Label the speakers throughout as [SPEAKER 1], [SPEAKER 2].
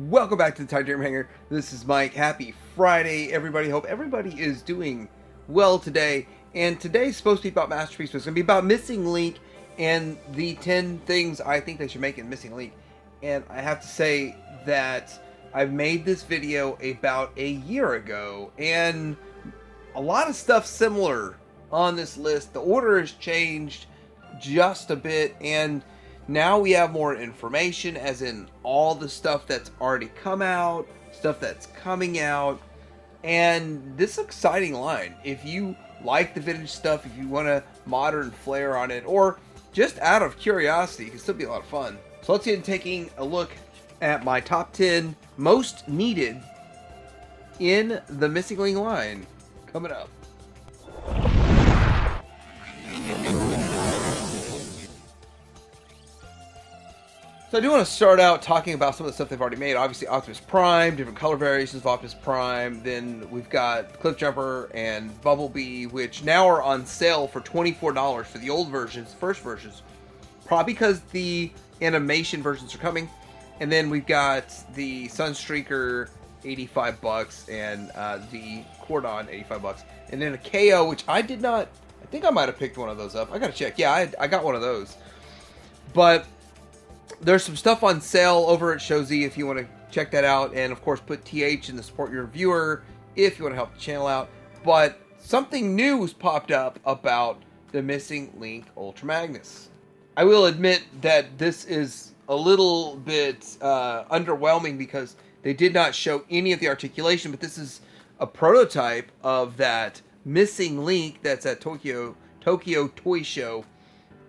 [SPEAKER 1] Welcome back to the Titanium Hanger. This is Mike. Happy Friday, everybody. Hope everybody is doing well today. And today's supposed to be about Masterpiece, but it's going to be about Missing Link and the 10 things I think they should make in Missing Link. And I have to say that I've made this video about a year ago, and a lot of stuff similar on this list. The order has changed just a bit, and now we have more information, as in all the stuff that's already come out, stuff that's coming out, and this exciting line. If you like the vintage stuff, if you want a modern flair on it, or just out of curiosity, it can still be a lot of fun. So let's get into taking a look at my top 10 most needed in the Missing Link line coming up. So I do want to start out talking about some of the stuff they've already made. Obviously, Optimus Prime, different color variations of Optimus Prime. Then we've got Cliff Jumper and Bumblebee, which now are on sale for $24 for the old versions, first versions. Probably because the animation versions are coming. And then we've got the Sunstreaker, $85, and the Cordon, $85. And then a KO, which I did not... I think I might have picked one of those up. I gotta check. Yeah, I got one of those. But there's some stuff on sale over at ShowZ if you want to check that out. And, of course, put TH in the support your viewer if you want to help the channel out. But something new has popped up about the Missing Link Ultra Magnus. I will admit that this is a little bit underwhelming because they did not show any of the articulation. But this is a prototype of that Missing Link that's at Tokyo Toy Show.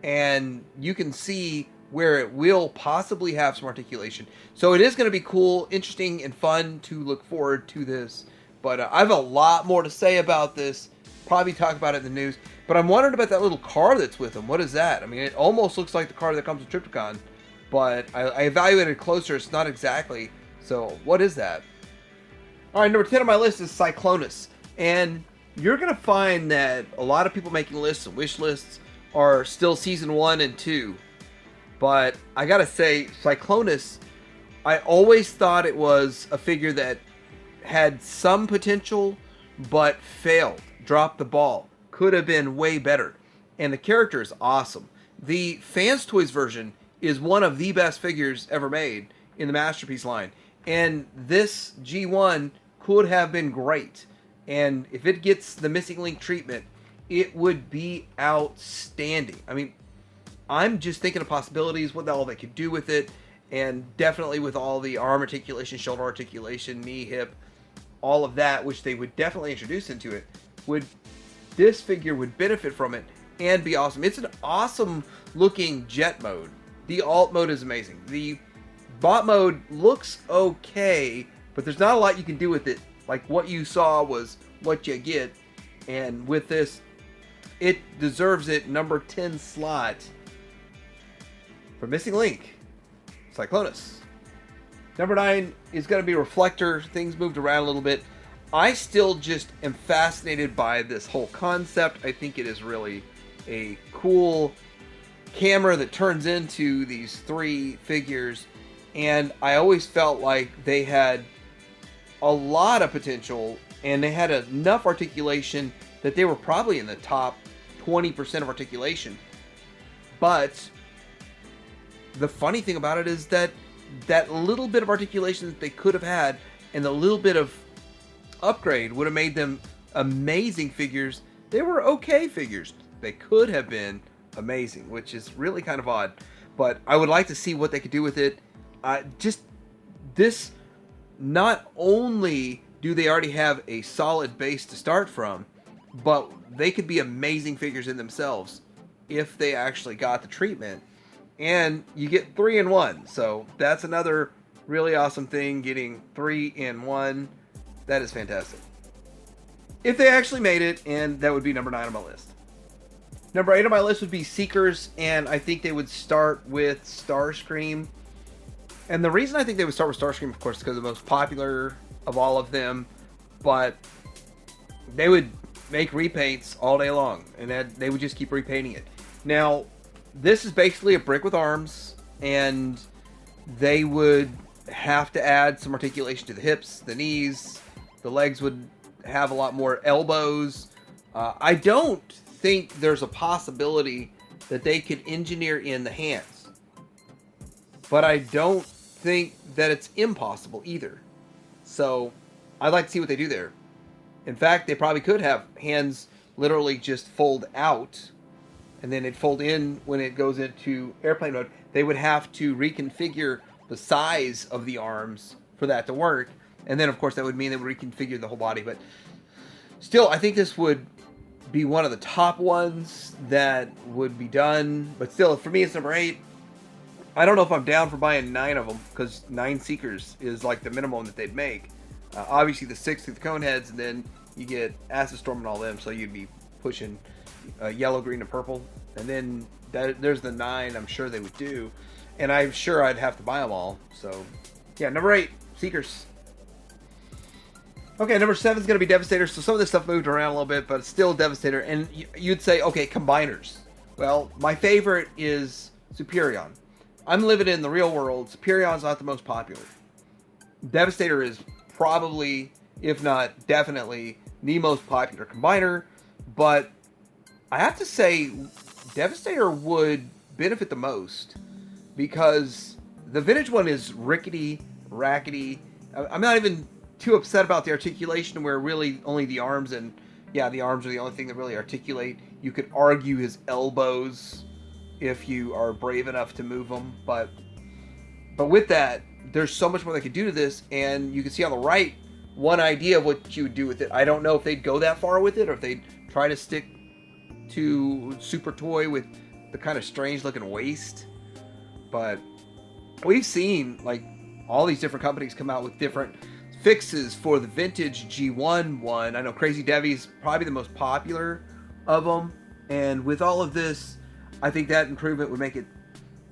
[SPEAKER 1] And you can see where it will possibly have some articulation. So it is going to be cool, interesting, and fun to look forward to this. But I have a lot more to say about this. Probably talk about it in the news. But I'm wondering about that little car that's with them. What is that? I mean, it almost looks like the car that comes with Trypticon. But I evaluated it closer. It's not exactly. So what is that? Alright, number 10 on my list is Cyclonus. And you're going to find that a lot of people making lists and wish lists are still Season 1 and 2. But I gotta say, Cyclonus, I always thought it was a figure that had some potential, but failed. Dropped the ball. Could have been way better. And the character is awesome. The Fans Toys version is one of the best figures ever made in the Masterpiece line. And this G1 could have been great. And if it gets the Missing Link treatment, it would be outstanding. I mean, I'm just thinking of possibilities, what all they could do with it, and definitely with all the arm articulation, shoulder articulation, knee, hip, all of that, which they would definitely introduce into it, this figure would benefit from it and be awesome. It's an awesome looking jet mode. The alt mode is amazing. The bot mode looks okay, but there's not a lot you can do with it. Like what you saw was what you get, and with this, it deserves it. Number 10 slot for Missing Link, Cyclonus. Number 9 is going to be Reflector. Things moved around a little bit. I still just am fascinated by this whole concept. I think it is really a cool camera that turns into these 3 figures. And I always felt like they had a lot of potential, and they had enough articulation that they were probably in the top 20% of articulation. But the funny thing about it is that that little bit of articulation that they could have had and the little bit of upgrade would have made them amazing figures. They were okay figures. They could have been amazing, which is really kind of odd. But I would like to see what they could do with it. Not only do they already have a solid base to start from, but they could be amazing figures in themselves if they actually got the treatment. And you get 3 in 1. So that's another really awesome thing, getting 3 in 1. That is fantastic. If they actually made it, and that would be number 9 on my list. Number 8 on my list would be Seekers, and I think they would start with Starscream. And the reason I think they would start with Starscream, of course, is because the most popular of all of them. But they would make repaints all day long, and they would just keep repainting it. Now, this is basically a brick with arms, and they would have to add some articulation to the hips, the knees. The legs would have a lot more elbows. I don't think there's a possibility that they could engineer in the hands. But I don't think that it's impossible either. So I'd like to see what they do there. In fact, they probably could have hands literally just fold out, and then it fold in when it goes into airplane mode. They would have to reconfigure the size of the arms for that to work. And then, of course, that would mean they would reconfigure the whole body. But still, I think this would be one of the top ones that would be done. But still, for me, it's number 8. I don't know if I'm down for buying 9 of them, because 9 Seekers is like the minimum that they'd make. Obviously, the 6 through the cone heads, and then you get Acid Storm and all them, so you'd be pushing yellow, green, and purple. And then there's the 9 I'm sure they would do. And I'm sure I'd have to buy them all. So, yeah, number 8, Seekers. Okay, number 7 is going to be Devastator. So some of this stuff moved around a little bit, but it's still Devastator. And you'd say, okay, combiners. Well, my favorite is Superion. I'm living in the real world. Superion's not the most popular. Devastator is probably, if not definitely, the most popular combiner. But I have to say, Devastator would benefit the most, because the vintage one is rickety, rackety. I'm not even too upset about the articulation, where really only the arms, and yeah, the arms are the only thing that really articulate. You could argue his elbows if you are brave enough to move them, but with that, there's so much more they could do to this. And you can see on the right one idea of what you would do with it. I don't know if they'd go that far with it, or if they'd try to stick to Super Toy with the kind of strange looking waist. But we've seen like all these different companies come out with different fixes for the vintage G1 one. I know Crazy Devi's probably the most popular of them, and with all of this, I think that improvement would make it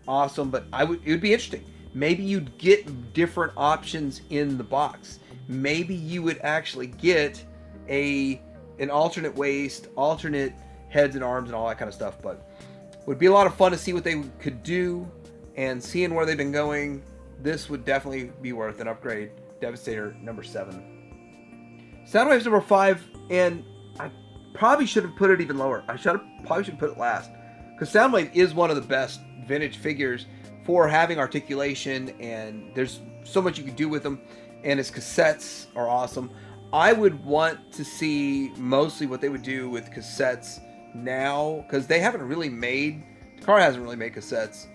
[SPEAKER 1] awesome. But it would be interesting. Maybe you'd get different options in the box. Maybe you would actually get an alternate waist, alternate heads and arms and all that kind of stuff. But it would be a lot of fun to see what they could do, and seeing where they've been going. This would definitely be worth an upgrade. Devastator, number 7. Soundwave's number 5, and I probably should have put it even lower. Probably should put it last, because Soundwave is one of the best vintage figures for having articulation, and there's so much you can do with them, and his cassettes are awesome. I would want to see mostly what they would do with cassettes now, because they haven't really made, Takara hasn't really made cassettes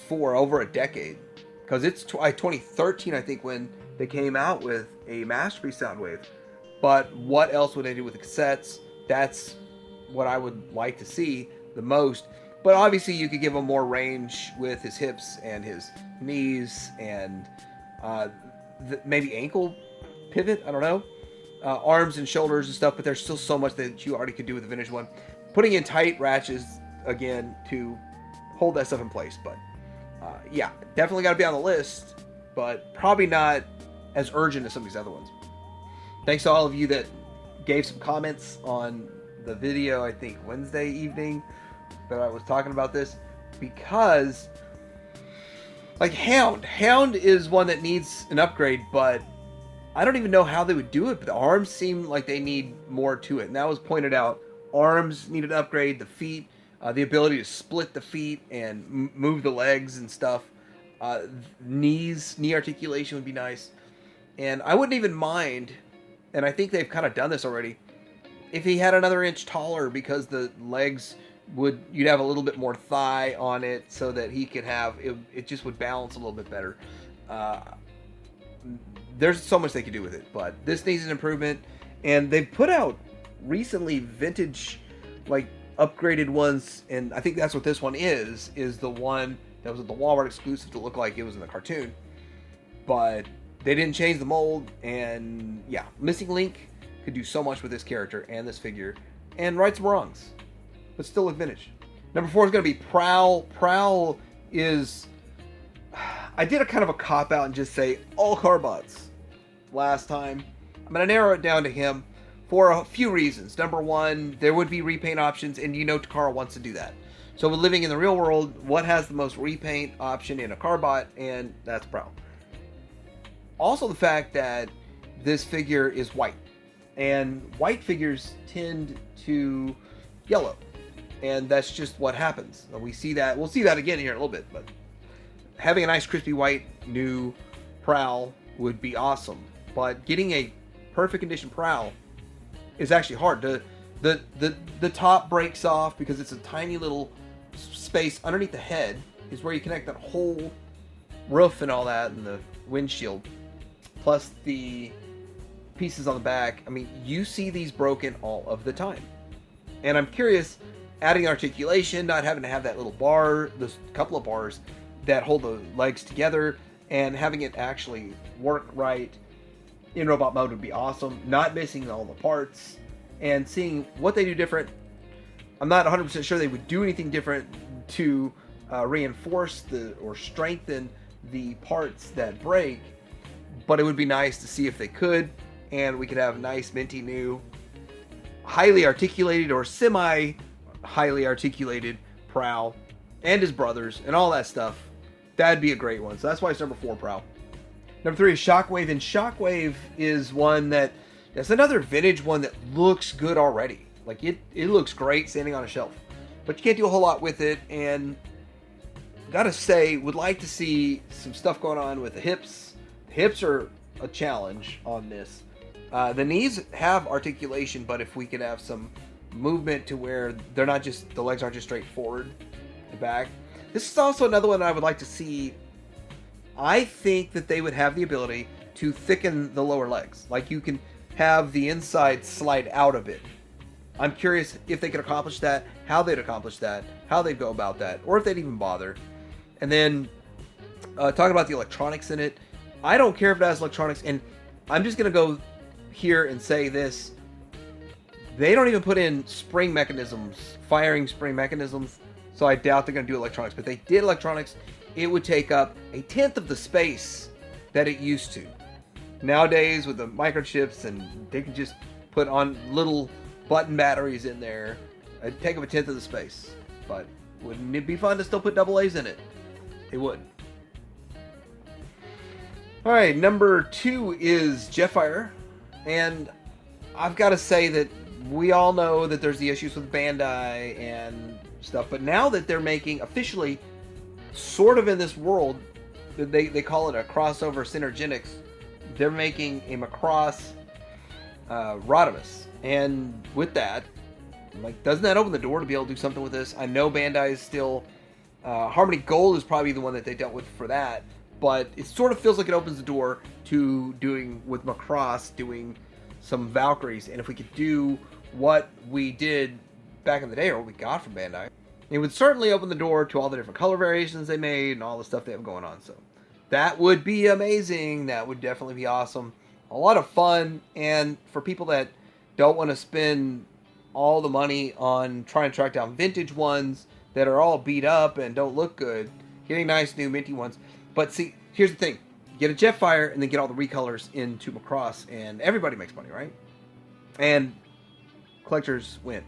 [SPEAKER 1] for over a decade, because it's 2013, I think, when they came out with a Masterpiece Soundwave. But what else would they do with the cassettes? That's what I would like to see the most. But obviously you could give him more range with his hips and his knees, and maybe ankle pivot, I don't know. Arms and shoulders and stuff, but there's still so much that you already could do with the vintage one. Putting in tight ratchets, again, to hold that stuff in place. But yeah, definitely got to be on the list, but probably not as urgent as some of these other ones. Thanks to all of you that gave some comments on the video, I think Wednesday evening, that I was talking about this, because like Hound is one that needs an upgrade, but I don't even know how they would do it. But the arms seem like they need more to it, and that was pointed out. Arms need an upgrade, the feet, the ability to split the feet and move the legs and stuff. Knee articulation would be nice. And I wouldn't even mind, and I think they've kind of done this already, if he had another inch taller, because the legs you'd have a little bit more thigh on it, so that he could have, it just would balance a little bit better. There's so much they could do with it, but this needs an improvement. And they've put out recently vintage, like upgraded ones, and I think that's what this one is the one that was the Walmart exclusive to look like it was in the cartoon. But they didn't change the mold, and yeah, Missing Link could do so much with this character and this figure, and right some wrongs, but still look vintage. Number 4 is going to be Prowl. Prowl is, I did a kind of a cop-out and just say all Carbots last time. I'm going to narrow it down to him for a few reasons. Number 1, there would be repaint options, and you know Takara wants to do that. So we're living in the real world, what has the most repaint option in a Carbot? And that's Prowl. Also the fact that this figure is white, and white figures tend to yellow, and that's just what happens. We see that, we'll see that again here in a little bit, but having a nice crispy white new Prowl would be awesome. But getting a perfect condition Prowl is actually hard. The top breaks off because it's a tiny little space underneath the head is where you connect that whole roof and all that, and the windshield, plus the pieces on the back. I mean, you see these broken all of the time. And I'm curious, adding articulation, not having to have that little bar, those couple of bars that hold the legs together, and having it actually work right in robot mode would be awesome. Not missing all the parts, and seeing what they do different. I'm not 100% sure they would do anything different to reinforce or strengthen the parts that break, but it would be nice to see if they could, and we could have nice minty new highly articulated or semi highly articulated Prowl and his brothers and all that stuff. That'd be a great one. So that's why it's number 4, Prowl. Number 3 is Shockwave, and Shockwave is one that's another vintage one that looks good already. Like it looks great standing on a shelf, but you can't do a whole lot with it. And gotta say, would like to see some stuff going on with the hips. The hips are a challenge on this. The knees have articulation, but if we could have some movement to where they're not just, the legs aren't just straight forward and back. This is also another one I would like to see. I think that they would have the ability to thicken the lower legs. Like you can have the inside slide out a bit. I'm curious if they could accomplish that, how they'd accomplish that, how they'd go about that, or if they'd even bother. And then talking about the electronics in it, I don't care if it has electronics, and I'm just going to go here and say this. They don't even put in spring mechanisms, firing spring mechanisms, so I doubt they're going to do electronics. But if they did electronics, it would take up 1/10 of the space that it used to. Nowadays, with the microchips, and they can just put on little button batteries in there, it'd take up 1/10 of the space. But wouldn't it be fun to still put double A's in it? It would. Alright, number 2 is Jetfire. And I've got to say that we all know that there's the issues with Bandai and stuff, but now that they're making officially sort of in this world, they call it a crossover synergenics, they're making a Macross Rodimus. And with that, like, doesn't that open the door to be able to do something with this? I know Bandai is still Harmony Gold is probably the one that they dealt with for that, but it sort of feels like it opens the door to doing with Macross, doing some Valkyries. And if we could do what we did back in the day, or what we got from Bandai, it would certainly open the door to all the different color variations they made and all the stuff they have going on. So that would be amazing. That would definitely be awesome. A lot of fun. And for people that don't want to spend all the money on trying to track down vintage ones that are all beat up and don't look good, getting nice new minty ones. But see, here's the thing. Get a Jetfire and then get all the recolors into Macross, and everybody makes money, right? And collectors win.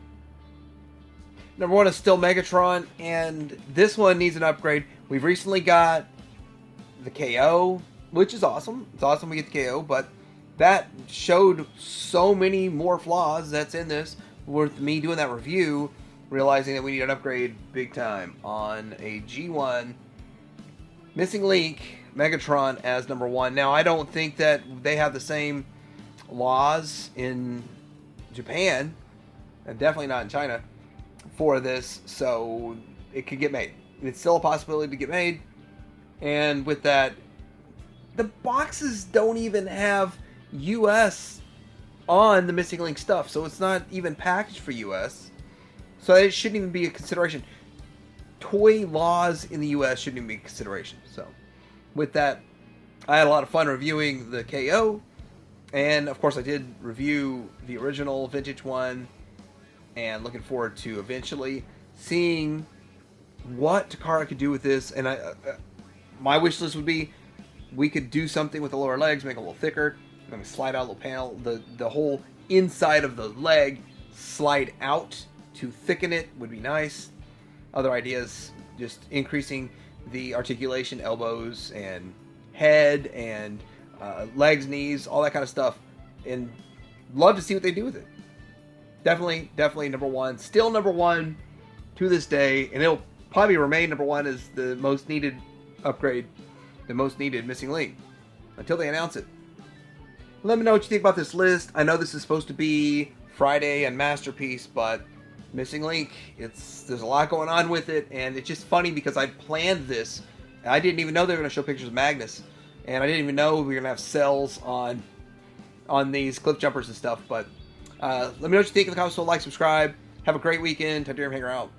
[SPEAKER 1] Number 1 is still Megatron, and this one needs an upgrade. We've recently got the KO, which is awesome. It's awesome we get the KO, but that showed so many more flaws that's in this. Worth me doing that review, realizing that we need an upgrade big time on a G1 Missing Link Megatron as number 1. Now, I don't think that they have the same laws in Japan, and definitely not in China, for this, so it could get made. It's still a possibility to get made, and with that, the boxes don't even have US on the Missing Link stuff, so it's not even packaged for US, so it shouldn't even be a consideration. Toy laws in the US shouldn't even be a consideration. So with that, I had a lot of fun reviewing the KO, and of course I did review the original vintage one, and looking forward to eventually seeing what Takara could do with this. And my wish list would be, we could do something with the lower legs, make it a little thicker, and slide out a little panel, the whole inside of the leg slide out to thicken it would be nice. Other ideas, just increasing the articulation, elbows and head, and legs, knees, all that kind of stuff, and love to see what they do with it. Definitely number one. Still number one to this day, and it'll probably remain number one as the most needed upgrade, the most needed missing link until they announce it. Let me know what you think about this list. I know this is supposed to be Friday and Masterpiece, but missing link, there's a lot going on with it, and it's just funny because I planned this. I didn't even know they were going to show pictures of Magnus, and I didn't even know we were going to have cells on these cliff jumpers and stuff. But let me know what you think in the comments. So like, subscribe. Have a great weekend. Time to hang out.